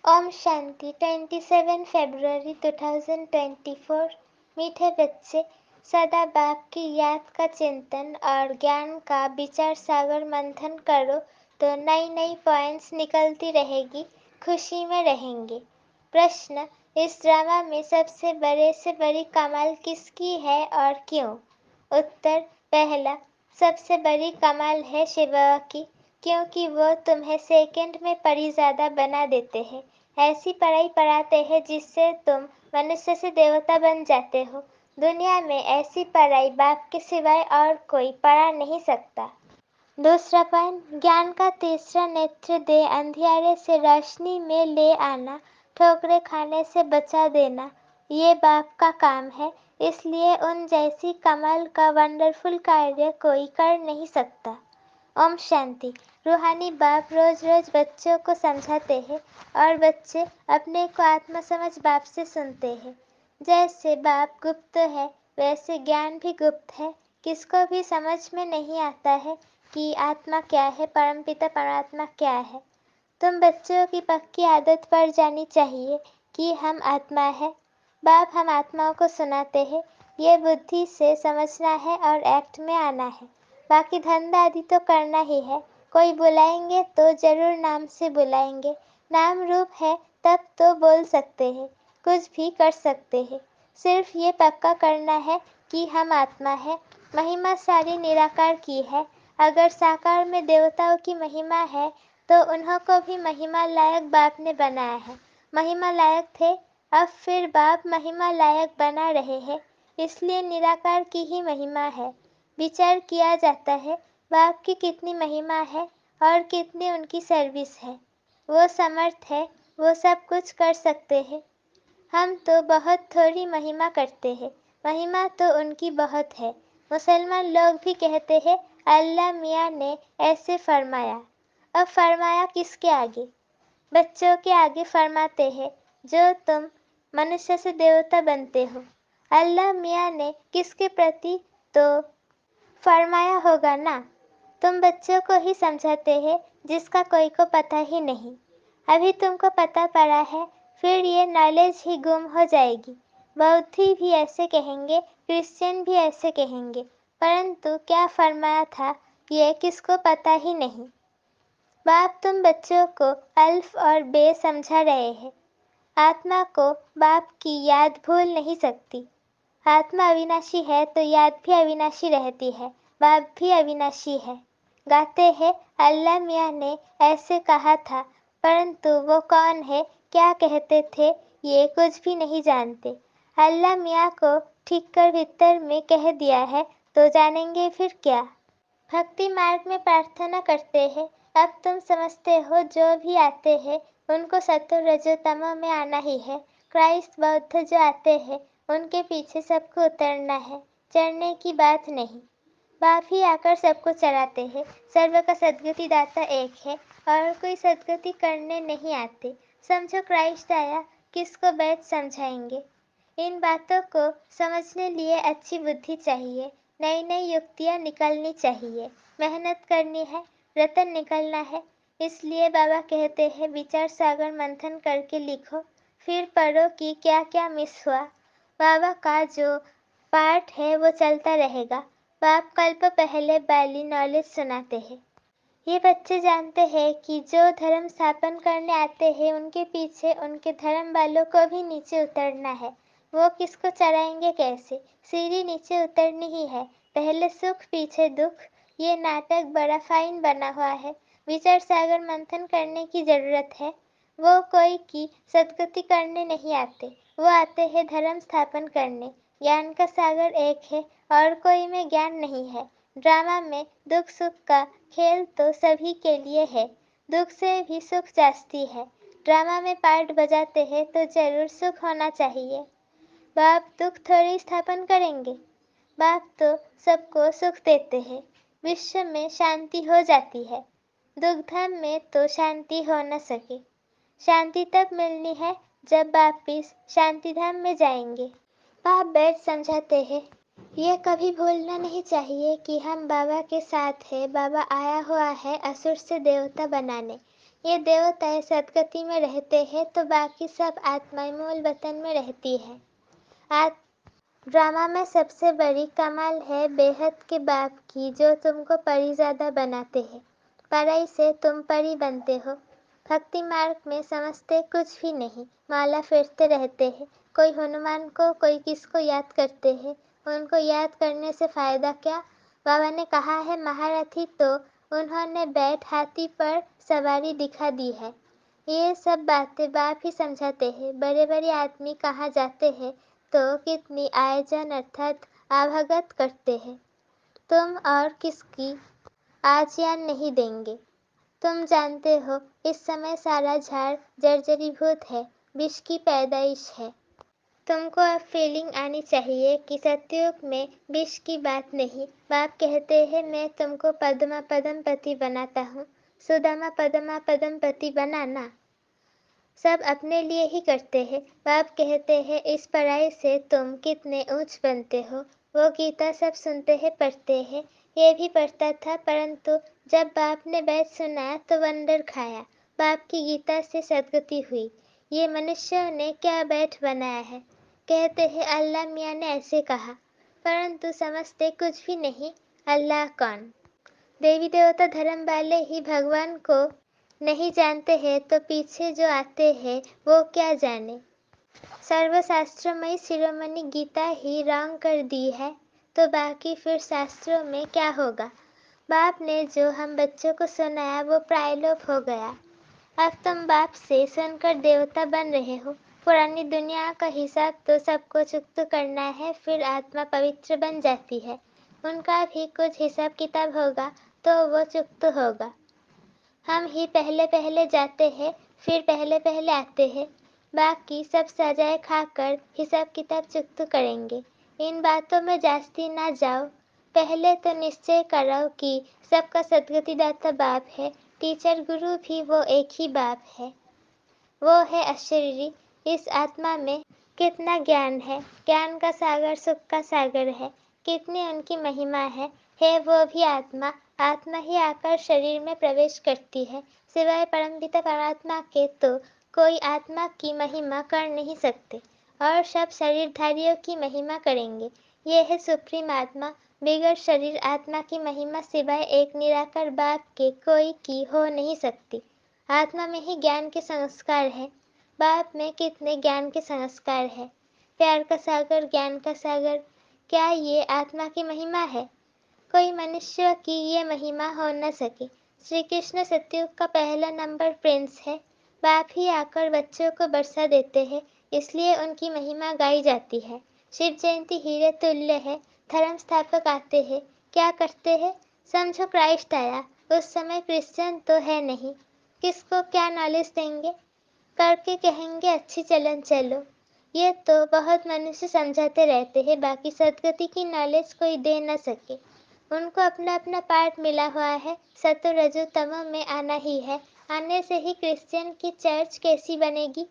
ओम शांति 27 फरवरी 2024। मीठे बच्चे, सदा बाप की याद का चिंतन और ज्ञान का विचार सागर मंथन करो तो नई नई पॉइंट्स निकलती रहेगी, खुशी में रहेंगे। प्रश्न, इस ड्रामा में सबसे बड़े से बड़ी कमाल किसकी है और क्यों? उत्तर, पहला, सबसे बड़ी कमाल है शिव की, क्योंकि वो तुम्हें सेकंड में परिज़्यादा बना देते हैं। ऐसी पढ़ाई पढ़ाते हैं जिससे तुम मनुष्य से देवता बन जाते हो। दुनिया में ऐसी पढ़ाई बाप के सिवाय और कोई पढ़ा नहीं सकता। दूसरा पॉइंट, ज्ञान का तीसरा नेत्र दे अंधियारे से रोशनी में ले आना, ठोकरे खाने से बचा देना, ये बाप का काम है। इसलिए उन जैसी कमाल का वंडरफुल कार्य कोई कर नहीं सकता। ओम शांति। रूहानी बाप रोज रोज बच्चों को समझाते हैं और बच्चे अपने को आत्मा समझ बाप से सुनते हैं। जैसे बाप गुप्त है वैसे ज्ञान भी गुप्त है। किसको भी समझ में नहीं आता है कि आत्मा क्या है, परमपिता परमात्मा क्या है। तुम बच्चों की पक्की आदत पड़ जानी चाहिए कि हम आत्मा है। बाप हम आत्माओं को सुनाते हैं, ये बुद्धि से समझना है और एक्ट में आना है। बाकी धंधा आदि तो करना ही है। कोई बुलाएंगे तो जरूर नाम से बुलाएंगे। नाम रूप है तब तो बोल सकते हैं, कुछ भी कर सकते हैं। सिर्फ ये पक्का करना है कि हम आत्मा है। महिमा सारी निराकार की है। अगर साकार में देवताओं की महिमा है तो उन्हों को भी महिमा लायक बाप ने बनाया है। महिमा लायक थे, अब फिर बाप महिमा लायक बना रहे हैं, इसलिए निराकार की ही महिमा है। विचार किया जाता है बाप की कितनी महिमा है और कितनी उनकी सर्विस है। वो समर्थ है, वो सब कुछ कर सकते हैं। हम तो बहुत थोड़ी महिमा करते हैं, महिमा तो उनकी बहुत है। मुसलमान लोग भी कहते हैं अल्लाह मियाँ ने ऐसे फरमाया। अब फरमाया किसके आगे? बच्चों के आगे फरमाते हैं जो तुम मनुष्य से देवता बनते हो। अल्लाह मियाँ ने किसके प्रति तो फरमाया होगा ना। तुम बच्चों को ही समझाते हैं जिसका कोई को पता ही नहीं। अभी तुमको पता पड़ा है, फिर ये नॉलेज ही गुम हो जाएगी। बौद्धी भी ऐसे कहेंगे, क्रिश्चियन भी ऐसे कहेंगे, परंतु क्या फरमाया था ये किसको पता ही नहीं। बाप तुम बच्चों को अल्फ और बे समझा रहे हैं। आत्मा को बाप की याद भूल नहीं सकती। आत्मा अविनाशी है तो याद भी अविनाशी रहती है, बाप भी अविनाशी है। गाते हैं अल्लाह मियाँ ने ऐसे कहा था, परंतु वो कौन है, क्या कहते थे, ये कुछ भी नहीं जानते। अल्लाह मियाँ को ठीक कर भीतर में कह दिया है तो जानेंगे फिर क्या। भक्ति मार्ग में प्रार्थना करते हैं। अब तुम समझते हो जो भी आते हैं उनको सत्व रजो तमो में आना ही है। क्राइस्ट बौद्ध जो आते हैं उनके पीछे सबको उतरना है, चढ़ने की बात नहीं। बाप ही आकर सबको चढ़ाते हैं। सर्व का सद्गति दाता एक है और कोई सद्गति करने नहीं आते। समझो क्राइस्ट आया, किसको बैठ समझाएंगे। इन बातों को समझने लिए अच्छी बुद्धि चाहिए, नई नई युक्तियाँ निकलनी चाहिए, मेहनत करनी है, रतन निकलना है। इसलिए बाबा कहते हैं विचार सागर मंथन करके लिखो, फिर पढ़ो कि क्या क्या मिस हुआ। बाबा का जो पाठ है वो चलता रहेगा। बाप कल्प पहले वाली नॉलेज सुनाते हैं। ये बच्चे जानते हैं कि जो धर्म स्थापन करने आते हैं उनके पीछे उनके धर्म वालों को भी नीचे उतरना है। वो किसको चढ़ाएंगे कैसे? सीढ़ी नीचे उतरनी ही है, पहले सुख पीछे दुख। ये नाटक बड़ा फाइन बना हुआ है। विचार सागर मंथन करने की जरूरत है। वो कोई की सदगति करने नहीं आते, वो आते हैं धर्म स्थापन करने। ज्ञान का सागर एक है और कोई में ज्ञान नहीं है। ड्रामा में दुख सुख का खेल तो सभी के लिए है, दुख से भी सुख जास्ती है। ड्रामा में पार्ट बजाते हैं तो जरूर सुख होना चाहिए। बाप दुख थोड़ी स्थापन करेंगे, बाप तो सबको सुख देते हैं। विश्व में शांति हो जाती है, दुखधाम में तो शांति हो न सके। शांति तब मिलनी है जब वापिस शांतिधाम में जाएंगे। बाप बैठ समझाते हैं, ये कभी भूलना नहीं चाहिए कि हम बाबा के साथ हैं। बाबा आया हुआ है असुर से देवता बनाने। ये देवताएं सदगति में रहते हैं तो बाकी सब आत्माएं मूल वतन में रहती है। ड्रामा में सबसे बड़ी कमाल है बेहद के बाप की, जो तुमको परिज़ादा बनाते हैं। पराई से तुम परी बनते हो। भक्ति मार्ग में समझते कुछ भी नहीं, माला फेरते रहते हैं। कोई हनुमान को, कोई किसको याद करते हैं। उनको याद करने से फायदा क्या? बाबा ने कहा है महारथी, तो उन्होंने बैठ हाथी पर सवारी दिखा दी है। ये सब बातें बाप ही समझाते हैं। बड़े बड़े आदमी कहाँ जाते हैं तो कितनी आयोजन अर्थात आवभगत करते हैं। तुम और किसकी आज्ञा नहीं देंगे। तुम जानते हो इस समय सारा झाड़ जर्जरीभूत है, विष की पैदाइश है। तुमको अब फीलिंग आनी चाहिए कि सतयुग में विष की बात नहीं। बाप कहते हैं मैं तुमको पद्मा पद्मपति बनाता हूँ। सुदामा पद्मा पद्मपति बनाना सब अपने लिए ही करते हैं। बाप कहते हैं इस पढ़ाई से तुम कितने ऊंच बनते हो। वो गीता सब सुनते हैं, पढ़ते हैं। ये भी पढ़ता था, परंतु जब बाप ने बैठ सुनाया तो वंडर खाया। बाप की गीता से सदगति हुई। ये मनुष्यों ने क्या बैठ बनाया है। कहते हैं अल्लाह मियाँ ने ऐसे कहा, परंतु समझते कुछ भी नहीं। अल्लाह कौन? देवी देवता धर्म वाले ही भगवान को नहीं जानते हैं तो पीछे जो आते हैं वो क्या जाने। सर्वशास्त्रमयी शिरोमणि गीता ही रॉन्ग कर दी है तो बाकी फिर शास्त्रों में क्या होगा। बाप ने जो हम बच्चों को सुनाया वो प्रायलोप हो गया। अब तुम बाप से सुनकर देवता बन रहे हो। पुरानी दुनिया का हिसाब तो सबको चुकता करना है, फिर आत्मा पवित्र बन जाती है। उनका भी कुछ हिसाब किताब होगा तो वो चुकता होगा। हम ही पहले पहले जाते हैं, फिर पहले पहले आते हैं। बाकी सब सजाए खाकर हिसाब किताब चुकता करेंगे। इन बातों में जास्ती ना जाओ। पहले तो निश्चय करो कि सबका सदगति दाता बाप है। टीचर गुरु भी वो एक ही बाप है। वो है अशरीरी। इस आत्मा में कितना ज्ञान है। ज्ञान का सागर सुख का सागर है। कितनी उनकी महिमा है वो भी आत्मा। आत्मा ही आकर शरीर में प्रवेश करती है। सिवाय परमपिता परमात्मा के तो कोई आत्मा की महिमा कर नहीं सकते, और सब शरीरधारियों की महिमा करेंगे। ये है सुप्रीम आत्मा। बिगड़ शरीर आत्मा की महिमा सिवाय एक निराकार बाप के कोई की हो नहीं सकती। आत्मा में ही ज्ञान के संस्कार है। बाप में कितने ज्ञान के संस्कार है। प्यार का सागर, ज्ञान का सागर, क्या ये आत्मा की महिमा है? कोई मनुष्य की ये महिमा हो न सके। श्री कृष्ण सतयुग का पहला नंबर प्रिंस है। बाप ही आकर बच्चों को बरसा देते हैं, इसलिए उनकी महिमा गाई जाती है। शिव जयंती हीरे तुल्य है। धर्म स्थापक आते हैं, क्या करते हैं? समझो क्राइस्ट आया। उस समय क्रिश्चियन तो है नहीं, किसको क्या नॉलेज देंगे? करके कहेंगे अच्छी चलन चलो। ये तो बहुत मनुष्य समझाते रहते हैं, बाकी सदगति की नॉलेज कोई दे न सके। उनको अपना अपना पार्ट मिला हुआ है। सतो रजो तमो में आना ही है। आने से ही क्रिश्चियन की चर्च कैसी बनेगी?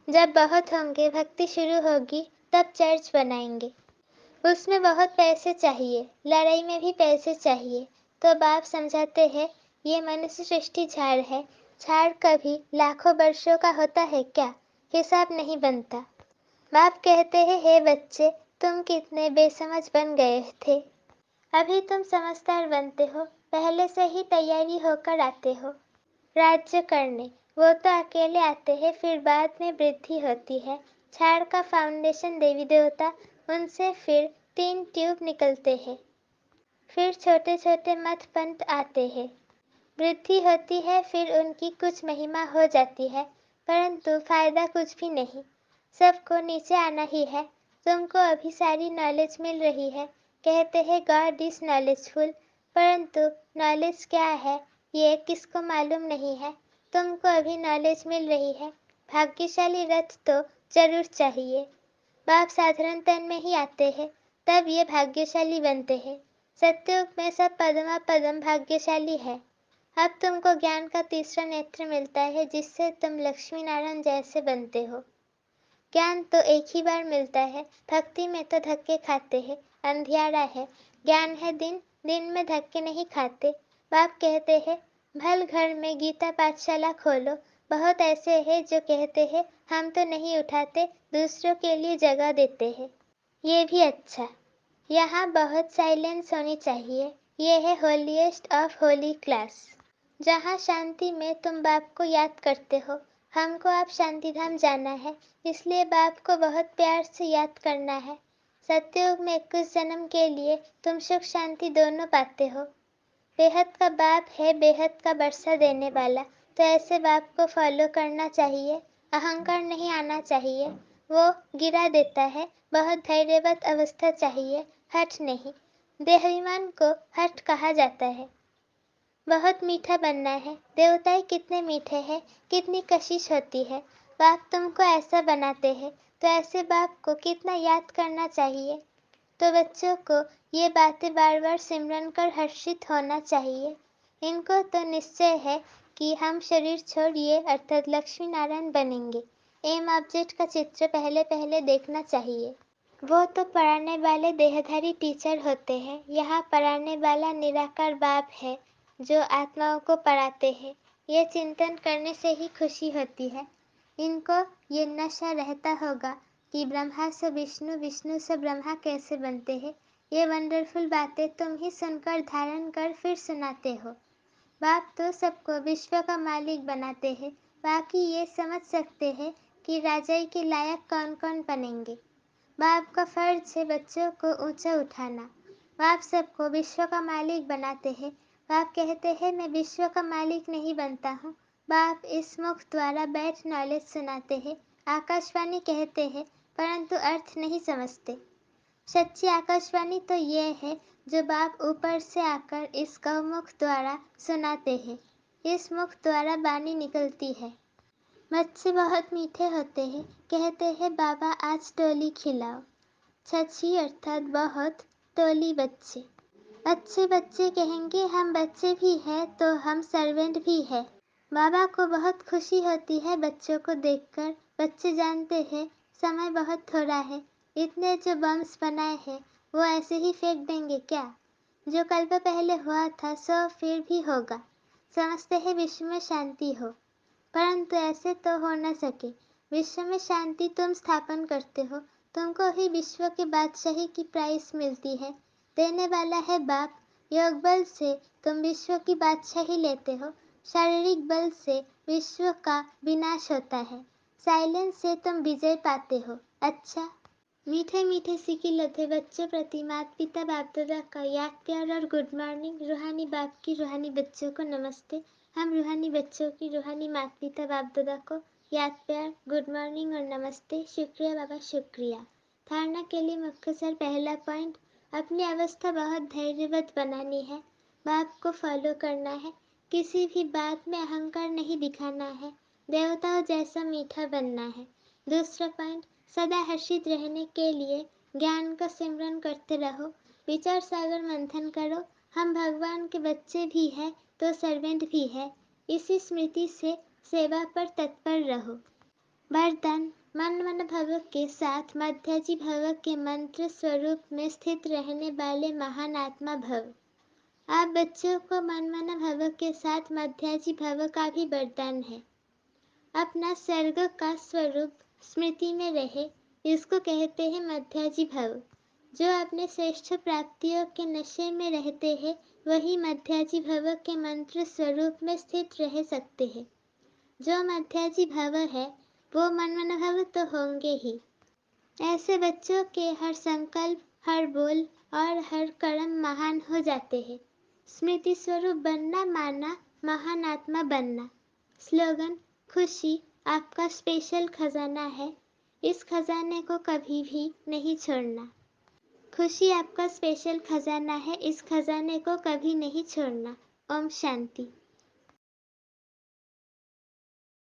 जब बहुत होंगे, भक्ति शुरू होगी, तब चर्च बनाएंगे। उसमें बहुत पैसे चाहिए, लड़ाई में भी पैसे चाहिए। तो बाप समझाते हैं ये मनुष्य सृष्टि झाड़ है। झाड़ कभी लाखों वर्षों का होता है क्या? हिसाब नहीं बनता। बाप कहते हैं हे बच्चे, तुम कितने बेसमझ बन गए थे। अभी तुम समझदार बनते हो। पहले से ही तैयारी होकर आते हो राज्य करने। वो तो अकेले आते हैं, फिर बाद में वृद्धि होती है। झाड़ का फाउंडेशन देवी देवता, उनसे फिर 3 ट्यूब निकलते हैं। फिर छोटे छोटे मठ पंथ आते हैं। वृद्धि होती है, फिर उनकी कुछ महिमा हो जाती है, परंतु फायदा कुछ भी नहीं। सबको नीचे आना ही है। तुमको अभी सारी नॉलेज मिल रही है। कहते हैं गॉड इज नॉलेजफुल, परंतु नॉलेज क्या है ये किसको मालूम नहीं है। तुमको अभी नॉलेज मिल रही है। भाग्यशाली रथ तो जरूर चाहिए। बाप साधारण तन में ही आते हैं, तब ये भाग्यशाली बनते हैं। सत्युग में सब पद्मा पद्म भाग्यशाली है। अब तुमको ज्ञान का तीसरा नेत्र मिलता है, जिससे तुम लक्ष्मी नारायण जैसे बनते हो। ज्ञान तो एक ही बार मिलता है। भक्ति में तो धक्के खाते हैं, अंधियारा है। ज्ञान है दिन, दिन में धक्के नहीं खाते। बाप कहते हैं भल घर में गीता पाठशाला खोलो। बहुत ऐसे हैं जो कहते हैं हम तो नहीं उठाते, दूसरों के लिए जगह देते हैं। ये भी अच्छा। यहाँ बहुत साइलेंस होनी चाहिए। ये है होलीएस्ट ऑफ होली क्लास, जहाँ शांति में तुम बाप को याद करते हो। हमको अब शांतिधाम जाना है, इसलिए बाप को बहुत प्यार से याद करना है। सत्ययुग में 21 जन्म के लिए तुम सुख शांति दोनों पाते हो। बेहद का बाप है, बेहद का बरसा देने वाला, तो ऐसे बाप को फॉलो करना चाहिए। अहंकार नहीं आना चाहिए, वो गिरा देता है। बहुत धैर्यवत अवस्था चाहिए, हठ नहीं। देहाभिमान को हठ कहा जाता है। बहुत मीठा बनना है। देवताएं कितने मीठे हैं, कितनी कशिश होती है। बाप तुमको ऐसा बनाते हैं, तो ऐसे बाप को कितना याद करना चाहिए। तो बच्चों को ये बातें बार बार सिमरन कर हर्षित होना चाहिए। इनको तो निश्चय है कि हम शरीर छोड़िए अर्थात लक्ष्मी नारायण बनेंगे। एम ऑब्जेक्ट का चित्र पहले पहले देखना चाहिए। वो तो पढ़ाने वाले देहधारी टीचर होते हैं, यहाँ पढ़ाने वाला निराकार बाप है जो आत्माओं को पढ़ाते हैं। ये चिंतन करने से ही खुशी होती है। इनको ये नशा रहता होगा कि ब्रह्मा से विष्णु, विष्णु से ब्रह्मा कैसे बनते हैं। ये वंडरफुल बातें तुम ही सुनकर धारण कर फिर सुनाते हो। बाप तो सबको विश्व का मालिक बनाते हैं, बाकी ये समझ सकते हैं कि राजाई के लायक कौन कौन बनेंगे। बाप का फर्ज है बच्चों को ऊंचा उठाना। बाप सबको विश्व का मालिक बनाते हैं। बाप कहते हैं मैं विश्व का मालिक नहीं बनता हूँ। बाप इस मुख द्वारा बैठ नॉलेज सुनाते हैं। आकाशवाणी कहते हैं परंतु अर्थ नहीं समझते। सच्ची आकाशवाणी तो ये है जो बाप ऊपर से आकर इस गौमुख द्वारा सुनाते हैं। इस मुख द्वारा वाणी निकलती है। बच्चे बहुत मीठे होते हैं, कहते हैं बाबा आज टोली खिलाओ। छछी अर्थात बहुत, टोली बच्चे। अच्छे बच्चे कहेंगे हम बच्चे भी हैं तो हम सर्वेंट भी हैं। बाबा को बहुत खुशी होती है बच्चों को देखकर। बच्चे जानते हैं समय बहुत थोड़ा है। इतने जो बम्स बनाए हैं वो ऐसे ही फेंक देंगे क्या? जो कल्प पहले हुआ था सो फिर भी होगा। समझते हैं विश्व में शांति हो, परंतु ऐसे तो हो न सके। विश्व में शांति तुम स्थापन करते हो, तुमको ही विश्व के बादशाही की प्राइस मिलती है। देने वाला है बाप। योग बल से तुम विश्व की बादशाही लेते हो, शारीरिक बल से विश्व का विनाश होता है। साइलेंस से तुम विजय पाते हो। अच्छा, मीठे मीठे सिकी लधे बच्चों प्रति माता पिता बाप दादा का याद प्यार और गुड मॉर्निंग। रूहानी बाप की रूहानी बच्चों को नमस्ते। हम रूहानी बच्चों की रूहानी माता पिता बाप दादा को याद प्यार, गुड मॉर्निंग और नमस्ते। शुक्रिया बाबा, शुक्रिया। धारणा के लिए मुख्तसर पहला पॉइंट, अपनी अवस्था बहुत धैर्यवत बनानी है। बाप को फॉलो करना है। किसी भी बात में अहंकार नहीं दिखाना है। देवताओं जैसा मीठा बनना है। दूसरा पॉइंट, सदा हर्षित रहने के लिए ज्ञान का सिमरन करते रहो। विचार सागर मंथन करो। हम भगवान के बच्चे भी हैं तो सर्वेंट भी है। इसी स्मृति से सेवा पर तत्पर रहो। वरदान, मन मन भव के साथ मध्याजी भव के मंत्र स्वरूप में स्थित रहने वाले महान आत्मा भव। आप बच्चों को मन मन भव के साथ मध्याजी भव का भी वरदान है। अपना सर्ग का स्वरूप स्मृति में रहे, इसको कहते हैं मध्याजी भव। जो अपने श्रेष्ठ प्राप्तियों के नशे में रहते हैं वही मध्याजी भव के मंत्र स्वरूप में स्थित रह सकते हैं। जो मध्याजी भव है वो मनमन भव तो होंगे ही। ऐसे बच्चों के हर संकल्प, हर बोल और हर कर्म महान हो जाते हैं। स्मृति स्वरूप बनना माना महान आत्मा बनना। स्लोगन, खुशी आपका स्पेशल खजाना है, इस खजाने को कभी भी नहीं छोड़ना। खुशी आपका स्पेशल खजाना है, इस खजाने को कभी नहीं छोड़ना। ओम शांति।